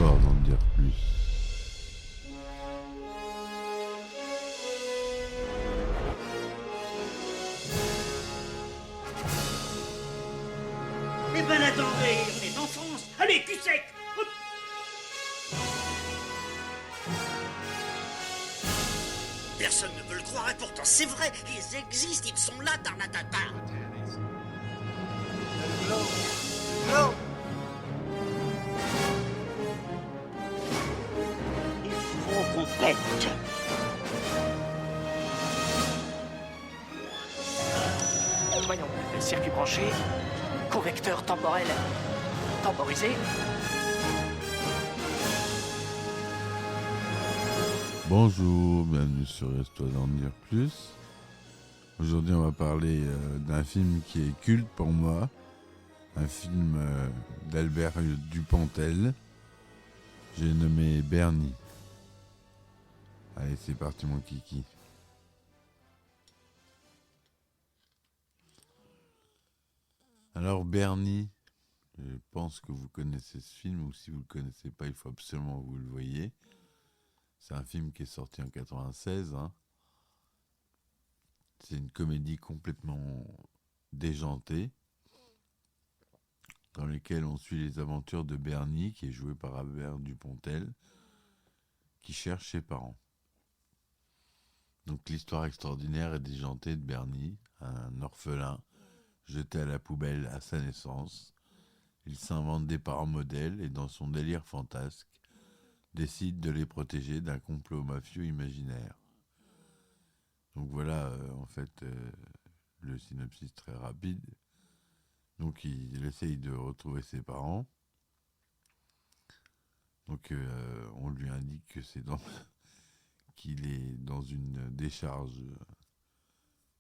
histoire d'en dire plus. Eh ben attendez, on est en France. Allez, cul sec. Hop. Personne ne veut le croire et pourtant c'est vrai, ils existent, ils sont là, Tarnatata. Il faut qu'on pète. Voyons, circuit branché, correcteur temporel temporisé. Bonjour, bienvenue sur Reste-toi d'en dire plus. Aujourd'hui, on va parler d'un film qui est culte pour moi, un film d'Albert Dupontel. J'ai nommé Bernie. Allez, c'est parti mon kiki. Alors Bernie, je pense que vous connaissez ce film, ou si vous ne le connaissez pas, il faut absolument que vous le voyez. C'est un film qui est sorti en 96. C'est une comédie complètement déjantée, dans laquelle on suit les aventures de Bernie, qui est joué par Albert Dupontel, qui cherche ses parents. Donc l'histoire extraordinaire et déjantée de Bernie, un orphelin jeté à la poubelle à sa naissance. Il s'invente des parents modèles et dans son délire fantasque, décide de les protéger d'un complot mafieux imaginaire. Donc voilà, le synopsis très rapide. Donc il essaye de retrouver ses parents. Donc on lui indique que qu'il est dans une décharge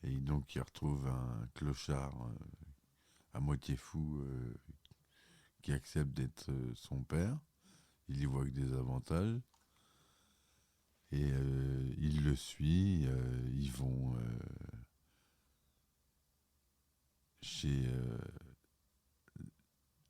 et donc il retrouve un clochard à moitié fou qui accepte d'être son père. Il y voit que des avantages et il le suit. Ils vont chez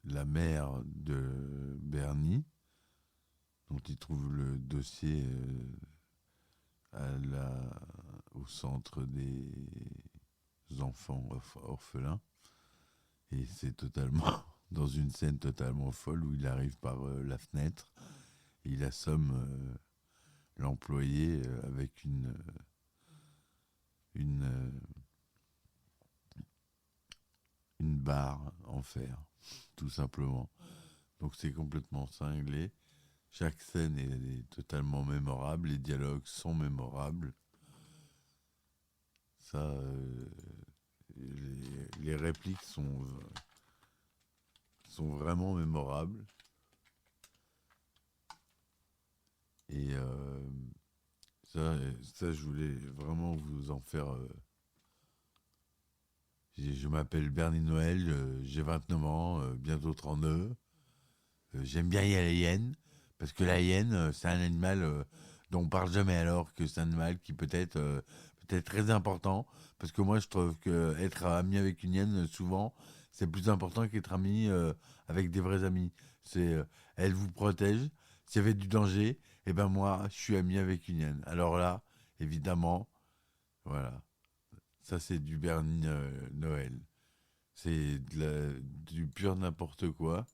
la mère de Bernie, dont il trouve le dossier au centre des enfants orphelins. Et c'est totalement dans une scène totalement folle où il arrive par la fenêtre et il assomme l'employé avec une barre en fer, tout simplement. Donc c'est complètement cinglé. Chaque scène est totalement mémorable, les dialogues sont mémorables. Ça, les répliques sont vraiment mémorables. Et ça, je voulais vraiment vous en faire. Je m'appelle Bernie Noël, j'ai 29 ans, bientôt 32. J'aime bien y aller à la hyène, parce que la hyène, c'est un animal dont on parle jamais, alors que c'est un animal qui peut-être très important, parce que moi je trouve que être ami avec une hyène, souvent, c'est plus important qu'être ami avec des vrais amis. Elle vous protège, s'il y avait du danger, et ben moi je suis ami avec une hyène. Alors là, évidemment, voilà, ça c'est du Bernie Noël. C'est du pur n'importe quoi.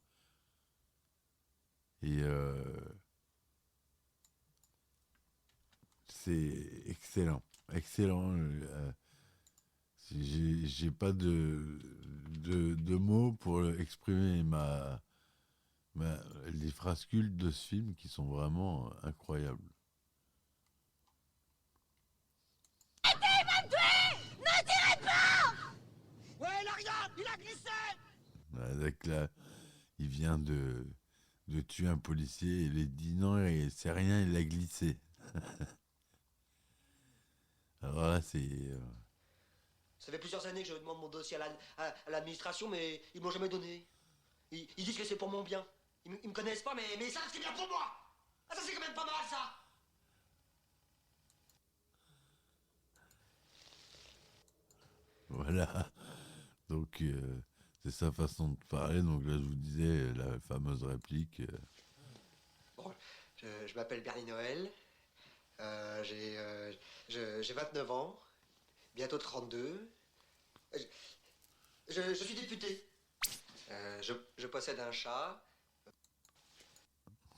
Et c'est excellent. Excellent. J'ai pas de mots pour exprimer les phrases cultes de ce film qui sont vraiment incroyables. Ouais, il a rien, il a glissé. Avec là, il vient de tuer un policier et il dit non, c'est rien, il a glissé. Alors là, Ça fait plusieurs années que je demande mon dossier à l'administration, mais ils m'ont jamais donné. Ils disent que c'est pour mon bien. Ils me connaissent pas, mais ça, c'est bien pour moi. Ah, ça, c'est quand même pas mal, ça. voilà. Donc, c'est sa façon de parler. Donc là, je vous disais la fameuse réplique Je m'appelle Bernie Noël. J'ai 29 ans. Bientôt 32. Je suis député. Je possède un chat.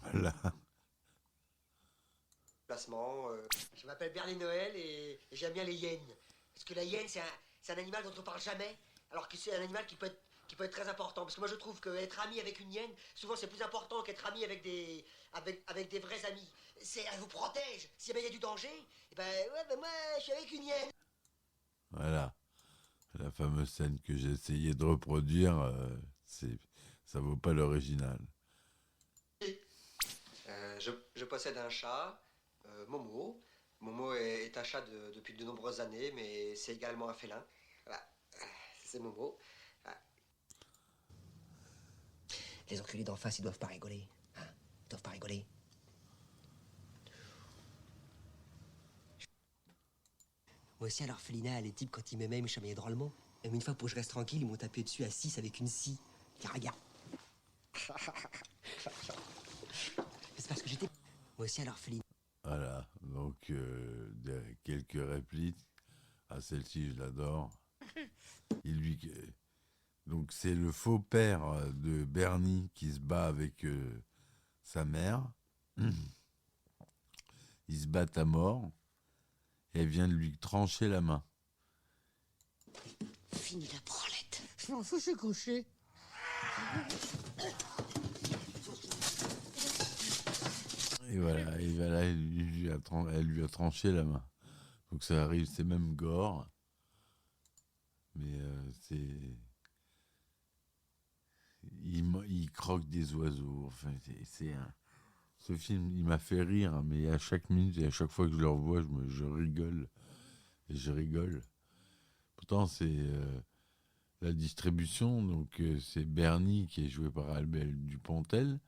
Voilà. Placement. Je m'appelle Bernie Noël et j'aime bien les hyènes. Parce que la hyène, c'est un animal dont on parle jamais. Alors que c'est un animal qui peut être très important. Parce que moi, je trouve qu'être ami avec une hyène, souvent, c'est plus important qu'être ami avec des vrais amis. Elle vous protège. Si jamais il y a du danger, eh ben, ouais, ben moi, je suis avec une hyène. Voilà. La fameuse scène que j'ai essayé de reproduire, ça vaut pas l'original. Je possède un chat, Momo. Momo est un chat depuis de nombreuses années, mais c'est également un félin. Voilà. C'est Momo. Voilà. Les enculés d'en face, ils doivent pas rigoler. Hein, ils doivent pas rigoler. Moi aussi, à l'orphelinat, les types, quand ils m'aimaient, ils me chamaillaient drôlement. Même une fois, pour que je reste tranquille, ils m'ont tapé dessus à 6 avec une scie. Tiens, regarde. C'est parce que j'étais... Moi aussi, à l'orphelinat. Voilà. Donc, quelques répliques. Ah, celle-ci, je l'adore. Donc, c'est le faux père de Bernie qui se bat avec sa mère. Ils se battent à mort. Et elle vient de lui trancher la main. Fini la branlette. Je m'en fous, je suis couché. Et voilà, elle lui a tranché la main. Donc ça arrive, c'est même gore. Mais il croque des oiseaux. Enfin, ce film, il m'a fait rire, hein, mais à chaque minute et à chaque fois que je le revois, je rigole. Et je rigole. Pourtant, c'est la distribution. Donc, c'est Bernie qui est joué par Albert Dupontel.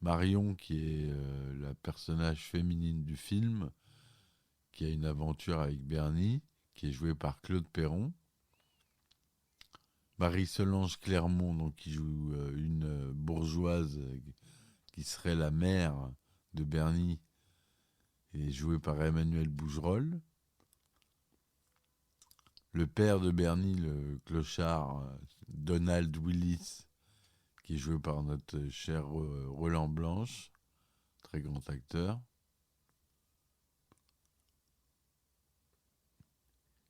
Marion, qui est la personnage féminine du film, qui a une aventure avec Bernie, qui est jouée par Claude Perron. Marie-Solange Clermont, donc, qui joue une bourgeoise qui serait la mère de Bernie, est jouée par Emmanuel Bougerolles. Le père de Bernie, le clochard Donald Willis, qui est joué par notre cher Roland Blanche, très grand acteur.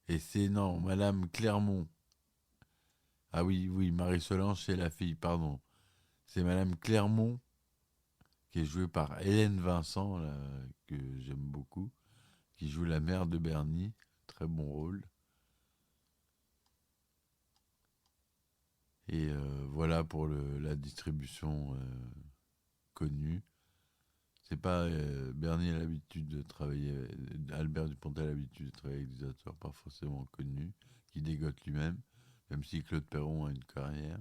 Et c'est, non, Madame Clermont. Ah oui, Marie-Solange, c'est la fille, pardon. C'est Madame Clermont, qui est jouée par Hélène Vincent, là, que j'aime beaucoup, qui joue la mère de Bernie. Très bon rôle. Et voilà pour la distribution connue. C'est pas Bernie a l'habitude de travailler, Albert Dupontel a l'habitude de travailler avec des acteurs pas forcément connus, qui dégotent lui-même, même si Claude Perron a une carrière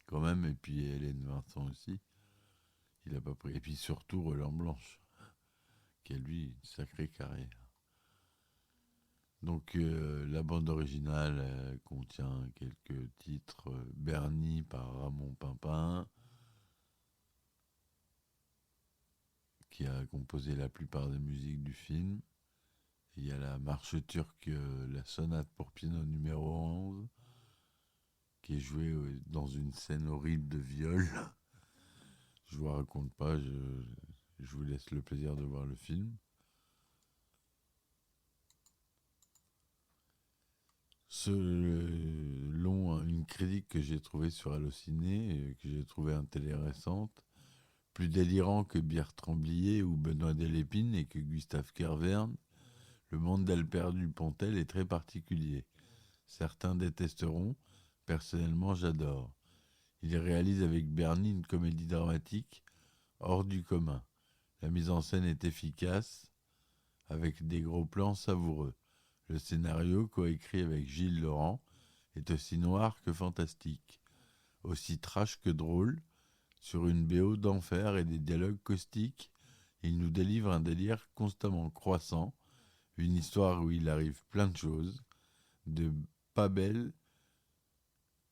quand même, et puis Hélène Vincent aussi. Il a pas pris. Et puis surtout Roland Blanche, qui a lui une sacrée carrière. Donc la bande originale contient quelques titres. Bernie par Ramon Pimpin, qui a composé la plupart des musiques du film. Il y a la marche turque, la sonate pour piano numéro 11, qui est jouée dans une scène horrible de viol. Je vous raconte pas, je vous laisse le plaisir de voir le film. Selon une critique que j'ai trouvée sur Allociné, que j'ai trouvée intéressante, plus délirant que Bertrand Blier ou Benoît Delépine et que Gustave Kervern, le monde d'Albert Dupontel est très particulier. Certains détesteront, personnellement j'adore. Il réalise avec Bernie une comédie dramatique hors du commun. La mise en scène est efficace, avec des gros plans savoureux. Le scénario, coécrit avec Gilles Laurent, est aussi noir que fantastique, aussi trash que drôle. Sur une BO d'enfer et des dialogues caustiques, il nous délivre un délire constamment croissant, une histoire où il arrive plein de choses, de pas belles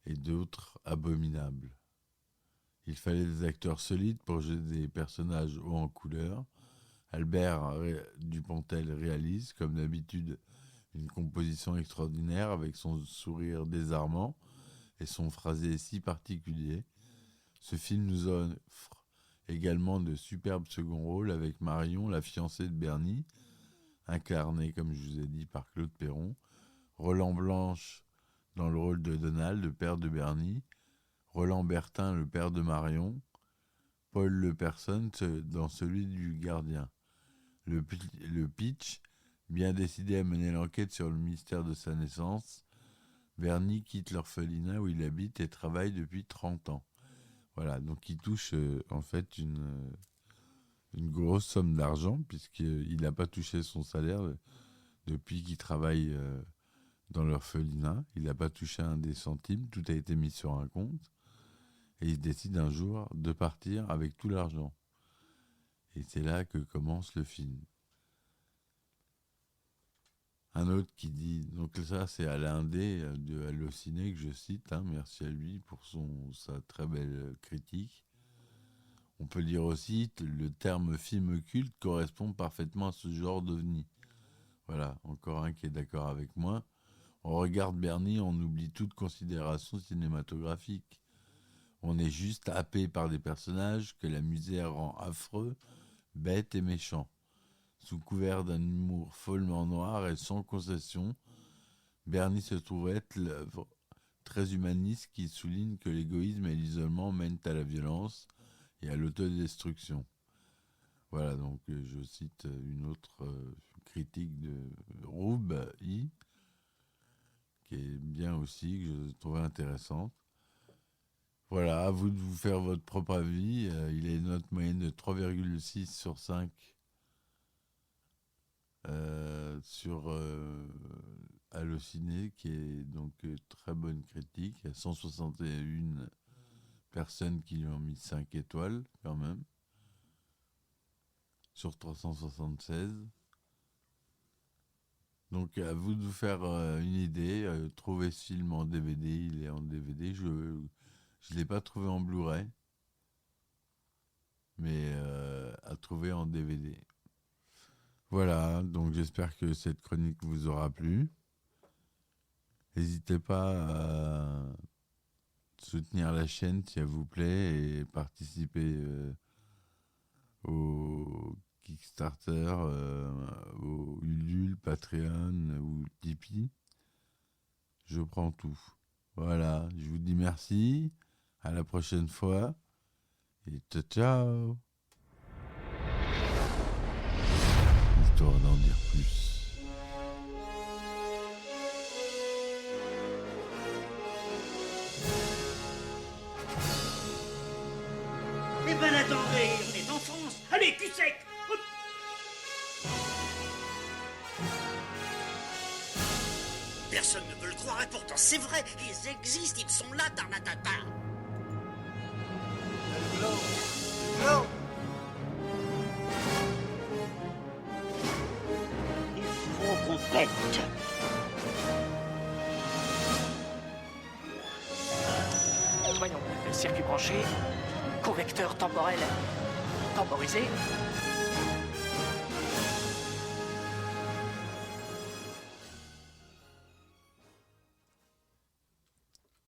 et d'autres abominables. Il fallait des acteurs solides pour jouer des personnages hauts en couleur. Albert Dupontel réalise, comme d'habitude, une composition extraordinaire avec son sourire désarmant et son phrasé si particulier. Ce film nous offre également de superbes seconds rôles avec Marion, la fiancée de Bernie, incarnée, comme je vous ai dit, par Claude Perron, Roland Blanche dans le rôle de Donald, le père de Bernie, Roland Bertin, le père de Marion, Paul Leperson dans celui du gardien. Le pitch, bien décidé à mener l'enquête sur le mystère de sa naissance, Bernie quitte l'orphelinat où il habite et travaille depuis 30 ans. Voilà, donc il touche en fait une grosse somme d'argent puisqu'il n'a pas touché son salaire depuis qu'il travaille dans l'orphelinat. Il n'a pas touché un des centimes, tout a été mis sur un compte. Et il décide un jour de partir avec tout l'argent. Et c'est là que commence le film. Un autre qui dit, donc ça c'est Alain D de Allociné que je cite, merci à lui pour sa très belle critique. On peut dire aussi le terme film culte correspond parfaitement à ce genre d'ovni. Voilà, encore un qui est d'accord avec moi. On regarde Bernie, on oublie toute considération cinématographique. On est juste happé par des personnages que la misère rend affreux, bêtes et méchants. Sous couvert d'un humour follement noir et sans concession, Bernie se trouve être l'œuvre très humaniste qui souligne que l'égoïsme et l'isolement mènent à la violence et à l'autodestruction. Voilà, donc je cite une autre critique de Roub I, qui est bien aussi, que je trouvais intéressante. Voilà, à vous de vous faire votre propre avis. Il a une note moyenne de 3,6 sur 5 sur Allociné, qui est donc très bonne critique. Il y a 161 personnes qui lui ont mis 5 étoiles, quand même, sur 376. Donc à vous de vous faire une idée. Trouvez ce film en DVD, il est en DVD. Je ne l'ai pas trouvé en Blu-ray, mais à trouver en DVD. Voilà, donc j'espère que cette chronique vous aura plu. N'hésitez pas à soutenir la chaîne si elle vous plaît et participer au Kickstarter, au Ulule, Patreon ou Tipeee. Je prends tout. Voilà, je vous dis merci. À la prochaine fois. Et ciao, ciao. Histoire d'en dire plus. Eh ben attendez, on est en France. Allez, cul sec. Hop. Personne ne veut le croire et pourtant c'est vrai, ils existent, ils sont là, Tarnatata. Il faut qu'on pète. Voyons, circuit branché, convecteur temporel temporisé.